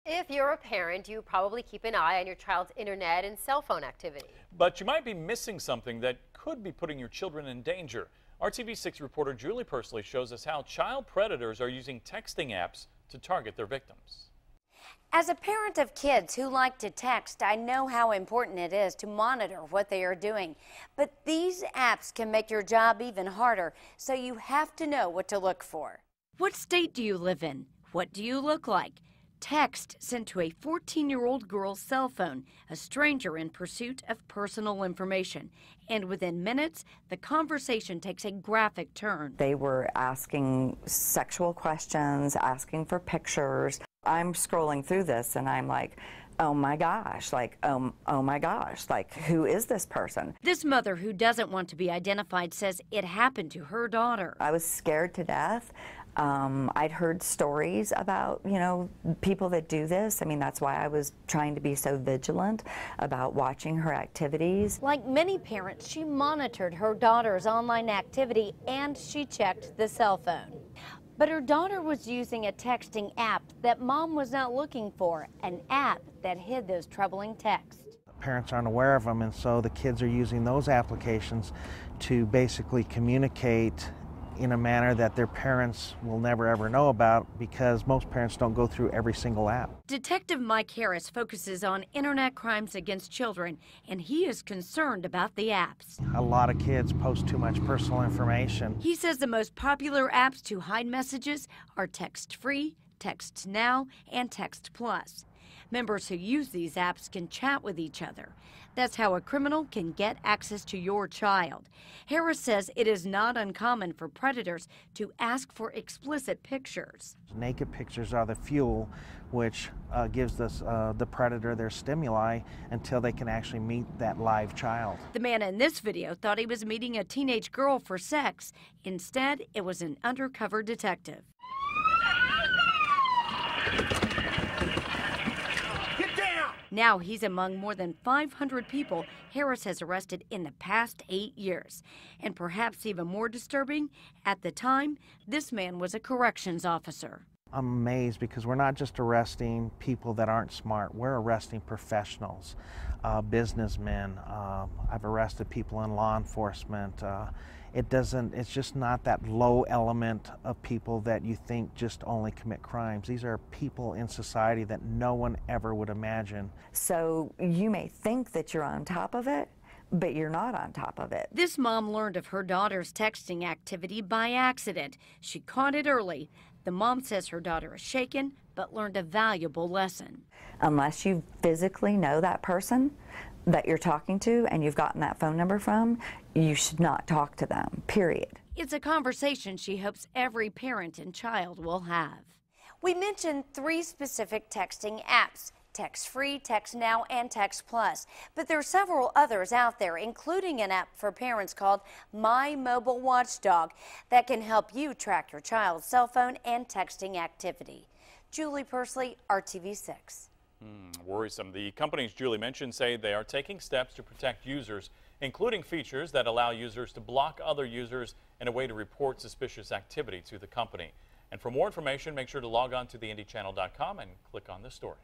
If you're a parent, you probably keep an eye on your child's internet and cell phone activity. But you might be missing something that could be putting your children in danger. RTV6 reporter Julie Persley shows us how child predators are using texting apps to target their victims. As a parent of kids who like to text, I know how important it is to monitor what they are doing. But these apps can make your job even harder, so you have to know what to look for. What state do you live in? What do you look like? Text sent to a 14-year-old girl's cell phone, a stranger in pursuit of personal information. And within minutes, the conversation takes a graphic turn. They were asking sexual questions, asking for pictures. I'm scrolling through this and I'm like, oh my gosh, oh my gosh, who is this person? This mother who doesn't want to be identified says it happened to her daughter. I was scared to death. I'd heard stories about, people that do this. I mean, that's why I was trying to be so vigilant about watching her activities. Like many parents, she monitored her daughter's online activity and she checked the cell phone. But her daughter was using a texting app that mom was not looking for, an app that hid those troubling texts. Parents aren't aware of them, and so the kids are using those applications to basically communicate in a manner that their parents will never ever know about, because most parents don't go through every single app. Detective Mike Harris focuses on internet crimes against children, and he is concerned about the apps. A lot of kids post too much personal information. He says the most popular apps to hide messages are Text Free, Text Now, and Text Plus. Members who use these apps can chat with each other. That's how a criminal can get access to your child. Harris says it is not uncommon for predators to ask for explicit pictures. Naked pictures are the fuel which gives the predator their stimuli until they can actually meet that live child. The man in this video thought he was meeting a teenage girl for sex. Instead, it was an undercover detective. Now he's among more than 500 people Harris has arrested in the past 8 years. And perhaps even more disturbing, at the time, this man was a corrections officer. I'm amazed because we're not just arresting people that aren't smart. We're arresting professionals, businessmen. I've arrested people in law enforcement. It's just not that low element of people that you think just only commit crimes. These are people in society that no one ever would imagine. So you may think that you're on top of it, but you're not on top of it. This mom learned of her daughter's texting activity by accident. She caught it early. The mom says her daughter is shaken, but learned a valuable lesson. Unless you physically know that person that you're talking to and you've gotten that phone number from, you should not talk to them, period. It's a conversation she hopes every parent and child will have. We mentioned 3 specific texting apps: Text Free, Text Now, and Text Plus. But there are several others out there, including an app for parents called My Mobile Watchdog that can help you track your child's cell phone and texting activity. Julie Persley, RTV6. Worrisome. The companies Julie mentioned say they are taking steps to protect users, including features that allow users to block other users and a way to report suspicious activity to the company. And for more information, make sure to log on to theindychannel.com and click on this story.